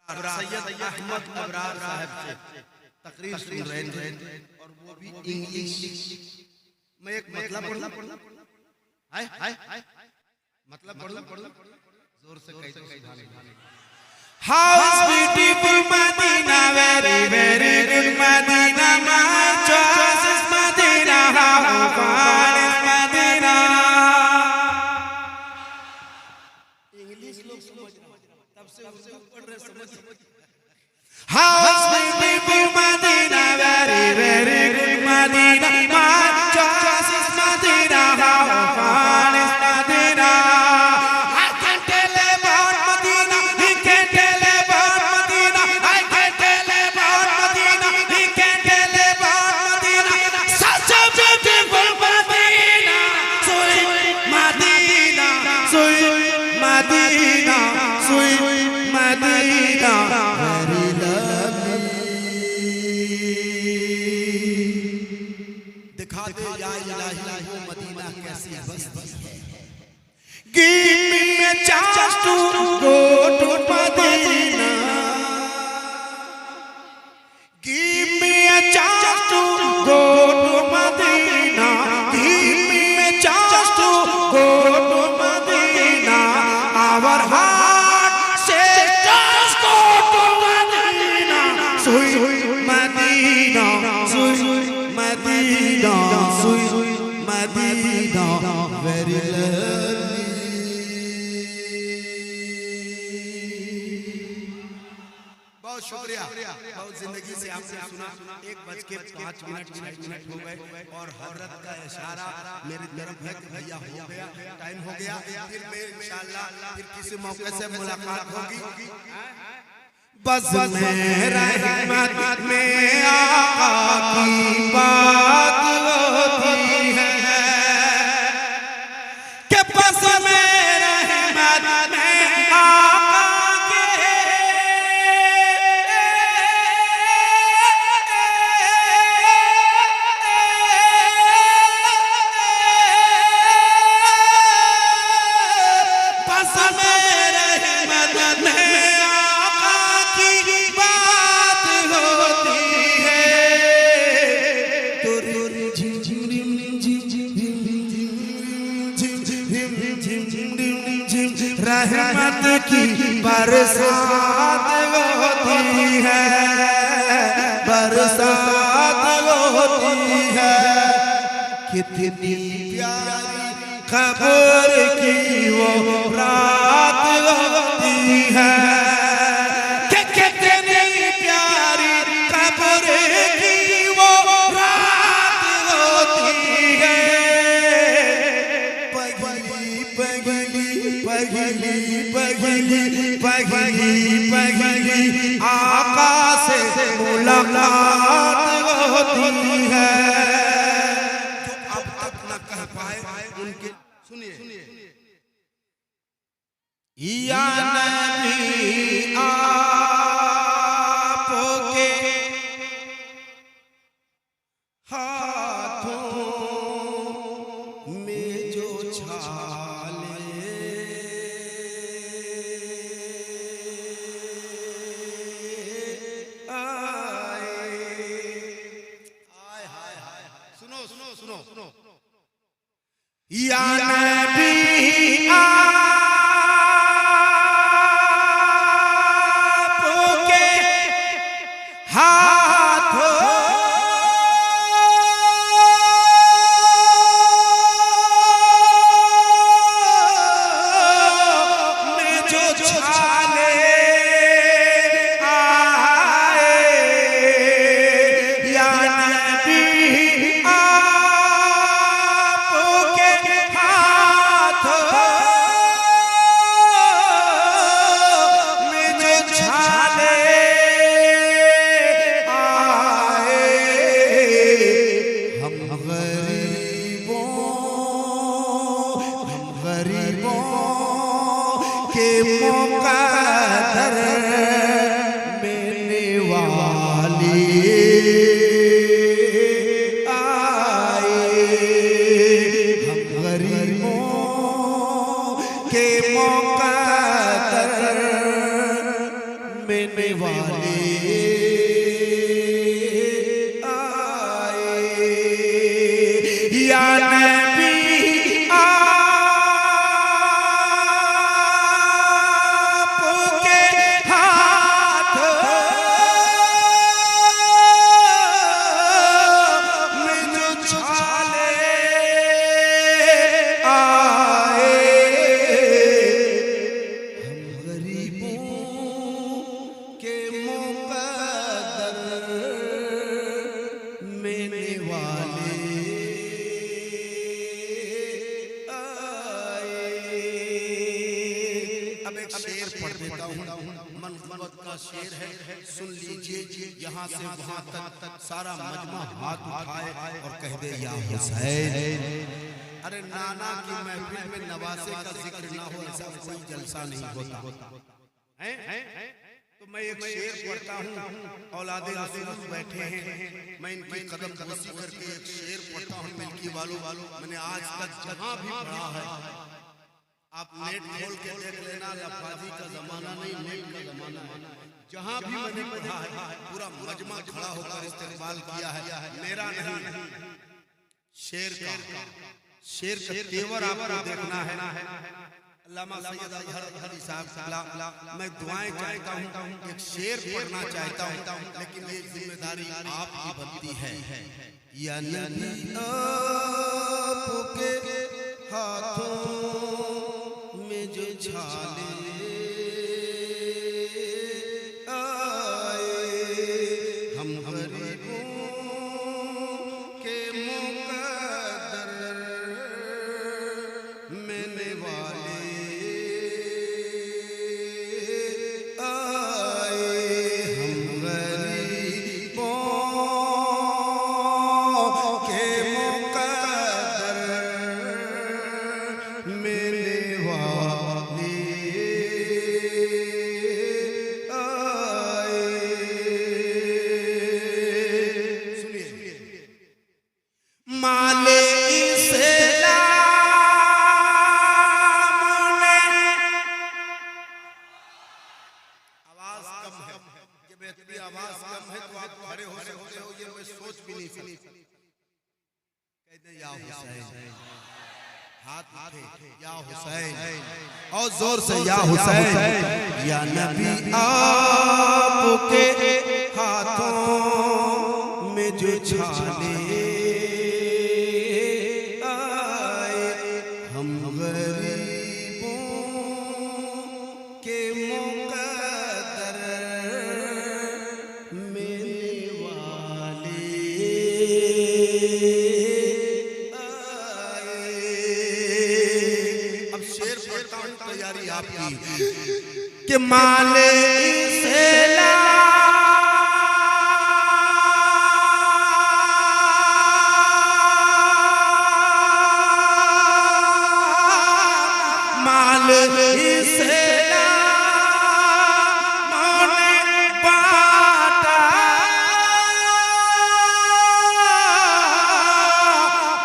सैयद अहमद अबरार साहब से तकरीर सुन रहे थे और वो भी इंग्लिश में। एक मतलब पढ़ना हाय हाय मतलब पढ़ना जोर से कह दो सुभान अल्लाह। How is beautiful Medina, very very good Medina, my choice is Medina, how far is Medina। English लोग समझ रहे तब से उर्दू पढ़ रहे समझ। How is beautiful Medina, very very good Medina, my choice is Medina, how far is Medina। I can tell about Medina, he can tell about Medina, I can tell about Medina, he can tell about Medina, such a beautiful Medina, sweet Medina, sweet Medina, sweet Medina, very lovely। दिखा दे या इलाही वो Medina कैसी बस्ती है। Give me a chance to go to Medina, give me a chance to go to Medina, give me a chance to go to Medina, our heart says just go to Medina, sweet Medina, sweet Medina, sweet Medina, very lovely। बहुत शुक्रिया। बहुत जिंदगी से आपने सुना। 1:05 हो गए और हजरत का इशारा मेरी तरफ है कि भैया हो गया, टाइम हो गया। फिर मैं इंशाअल्लाह फिर किसी मौके से मुलाकात होगी। बस में रहमत में आका की बात होती है कि बस में रहमत में आका रहमत की बरसात होती है, बरसात होती है। कितनी प्यारी खबर की वो रात होती है, कितनी प्यारी खबर की वो रात होती है। पगली पगली आका से मुलाकात होती है। जो अब तक न कह पाए उनके सुनिए। या नबी आपके हाथों में जो छाले सुनो या नबी मिलने वाले आए। या नबी आपके हाथ में जो छाले आए, हम गरीबों के मुक़द्दर मिलने वाले आए। अब एक शेर पढ़ देता हूँ, मनक़बत का शेर है, सुन लीजिए। यहाँ से वहाँ तक सारा मजमा हाथ उठाए और कह दे या हुसैन। अरे नाना की महफिल में नवासे का जिक्र ना हो ऐसा कोई जलसा नहीं होता है। तो मैं एक शेर पढ़ता हूँ, औलादे रसूल बैठे हैं, मैं इनकी कदम बसी करके एक शेर पढ़ता हूँ। मिल्की वालों मैंने आज तक जहाँ भी पढ़ा है, आप नेट खोल के देख लेना, लफाजी का जमाना नहीं, नेट का जमाना है। जहाँ भी मैंने पढ़ा है पूरा मजमा खड़ा होकर इस्तेमाल किया है, मेरा नहीं, शेर का तेवर आपको देखना है। अल्लामा सैयद अज़हर अली साहब, मैं दुआएं चाहता हूँ, एक शेर पढ़ना चाहता हूँ, लेकिन ये जिम्मेदारी आपकी बनती है। या नबी आपके हाथों में जो छाले आए, हम गरीबों के मुक़द्दर मिलने वाले आए। हम गरीबों के मुक़द्दर मिलने वाले आए। सुनिए, माले इस्लाम ने, आवाज कम है, ये बेहतरी आवाज कम है तो आप खड़े हो सकते हो, ये मैं सोच भी नहीं सकती। कहते या हुसैन, हाथ उठे, या हुसैन, और जोर से या हुसैन। या नबी आपके हाथों में जो छाले आए, हम गरीबों के मुक़द्दर मिलने वाले आए। अब शेर पढ़ता हूँ, तैयारी आपकी। कि माले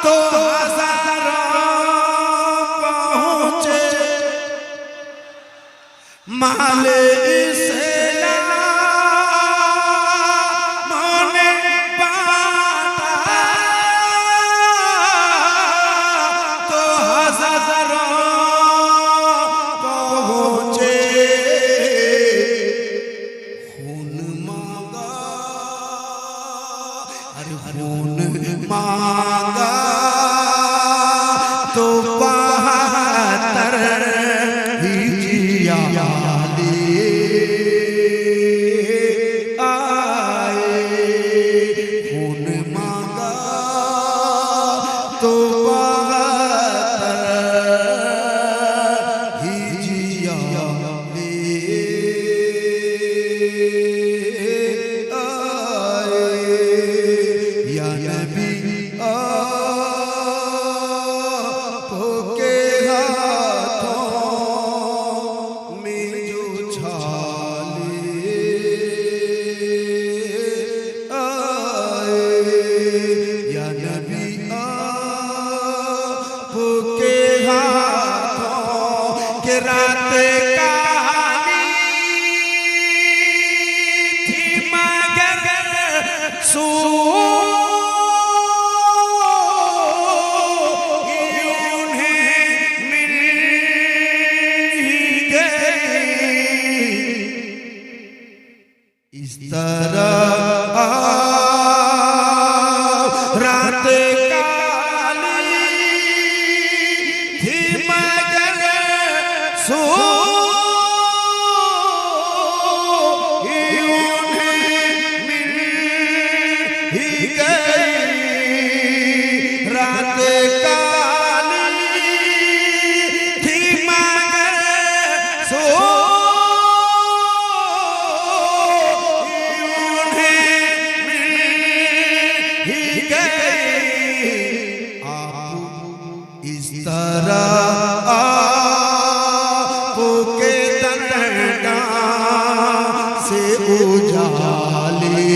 तो हज़ारों पहुँचे, माले इस्लाम ने बांटा, तो हज़ारों पहुँचे। खून मांगा, अरे खून मांगा तो 72 हिजरिया ले आए। खून मांगा तो 72 हिजरिया ले आए। या नबी इस तरह रात काली थी मगर सो उन्हें मिल ही गई। रात काली थी मगर सो इस तरह आपके दंडा से उजाले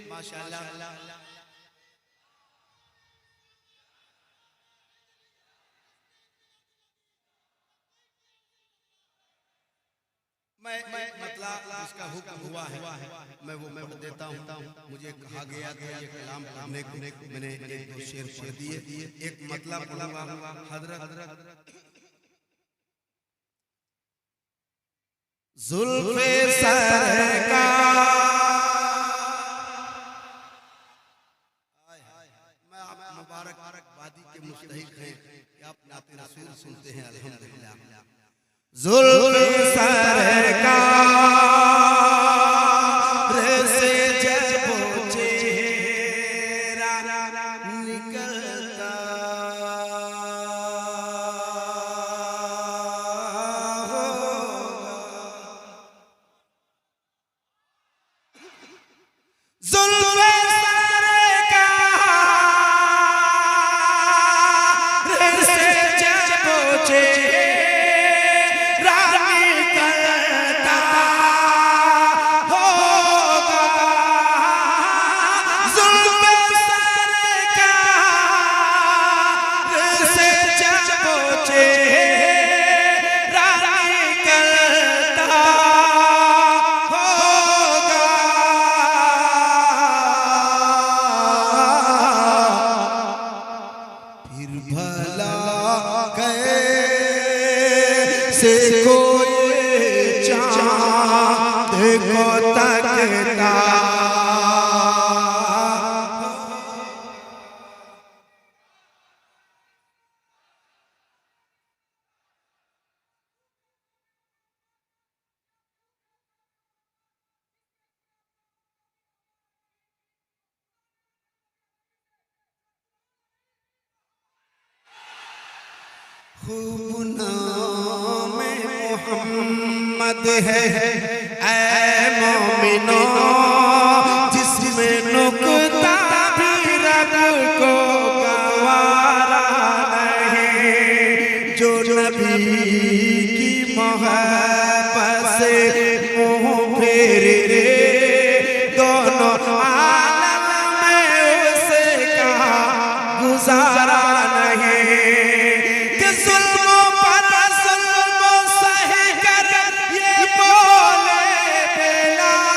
माशाअल्लाह। मैं मतलब इसका हुक्म हुआ है मैं वो देता हूँ। मुझे कहा गया था ये कलाम पढ़ने को, मैंने एक दो शेर पढ़ दिए। एक मतलब पढ़ूंगा हजरत जुल्फे सरकार। मैं आप मुबारकबादी के मुस्तहिक हैं कि आप नाते रसूल सुनते हैं अल्हम्दुलिल्लाह। जुल्फे सरकार से जब चेहरा निकलता जुल्फे सरकार से जब चेहरा निकलता होगा। जुल्फे सरकार से जब चेहरा निकलता होगा। फिर भला कैसे कोई चाँद को तकता खूब नाम मोहम्मद है ऐ मोमिनो जिसमें नुक्ता भी रब को गवारा नहीं। जो नबी की मोहब्बत से मुँह फेरे दोनों आलम में उसे कहा गुजारा नहीं। जुल्मों पर जुल्मों सह कर ये बोले बेलाल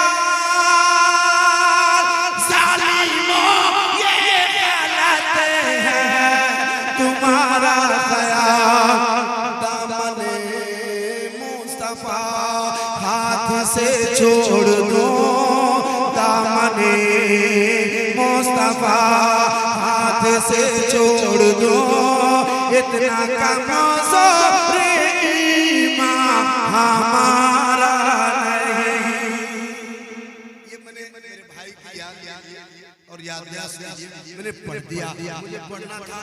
जालिमों ये गलत है तुम्हारा ख्याल। दामने मुस्तफा हाथ से छोड़ दो दामने मुस्तफा हाथ से छोड़ दो। इतना कमज़ोर ईमान हमारा नहीं। ये मैंने मेरे भाई की याद और याददाश्त से मैंने पढ़ दिया। मुझे पढ़ना था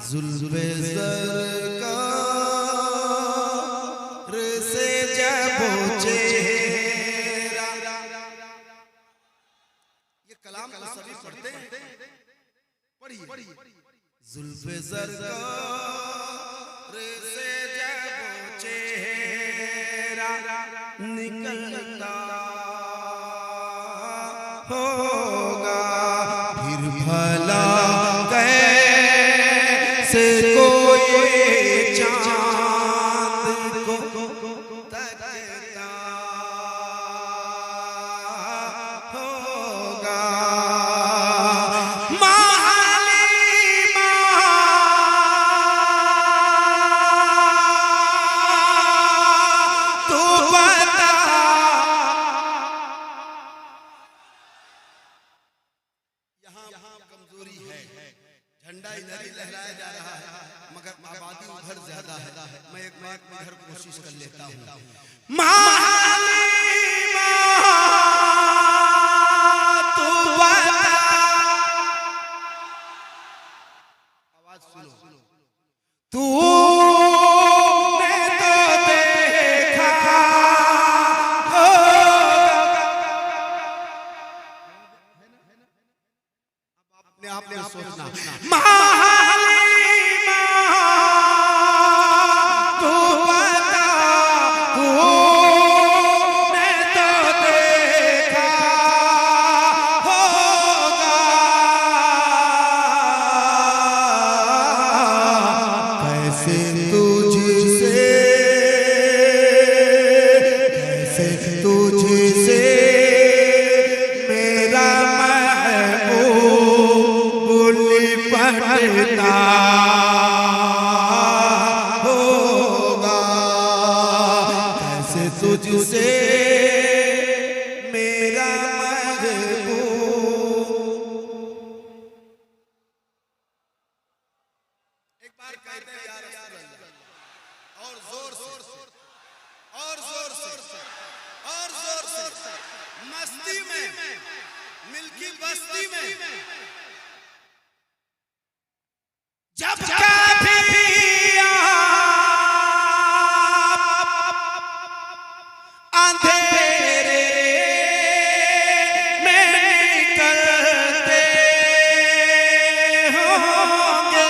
जुल्फे सरकार से जब चेहरा। ये कलाम को सभी पढ़ते हैं, पढ़िए। जुल्फे सरकार से जब चेहरा निकलता होगा। फिर भला कैसे कोई चाँद को मैं एक बार इधर कोशिश कर लेता हूँ। मालिमा तू बता, आवाज सुनो, तूने तो देखा अपने आप सोचना। मालिमा तू बता, तूने तो देखा होगा कैसे तुझसे मेरा महबूब लिपटता होगा, कैसे तुझसे मेरा महबूब। एक बार कहते हैं या रसूल अल्लाह, और जोर से, और जोर से, और जोर से, मस्ती में, मिल्की बस्ती में, जब कभी आप अंधेरे में निकलते होंगे,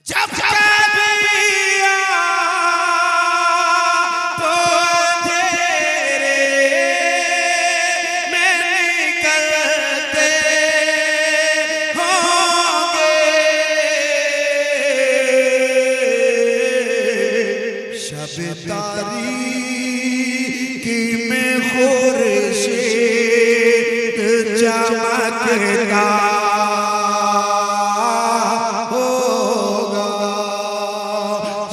जब कभी आप अंधेरे में निकलते होंगे, शब तारीकी में खुर्शीद चमकता होगा,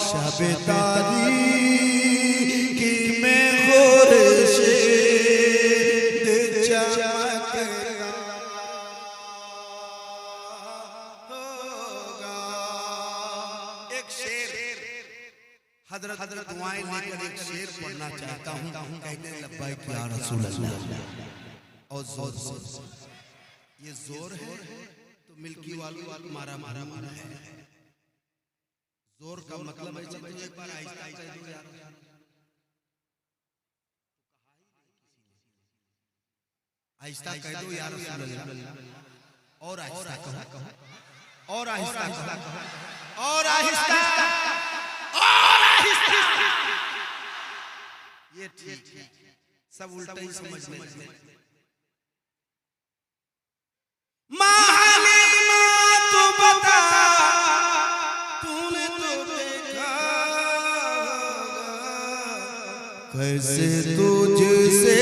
शब तारीकी में खुर्शीद चमकता होगा। एक शेर हजरत दुआएं लेकर एक शेर पढ़ना चाहता हूँ। कहते हैं लब्बाइक या रसूल अल्लाह, और जोर से, ये जोर है तो मिल्की वाली मारा मारा मारा है। जोर का मतलब है जब एक बार आहिस्ता कह दो यार, आहिस्ता कह दो यार रसूल अल्लाह, और आहिस्ता कहो, और आहिस्ता कहो, और आहिस्ता, और आहिस्ता। ये ठीक है, सब उल्टा ही समझ में। मालिमा तू बता, तूने तो देखा होगा कैसे तुझसे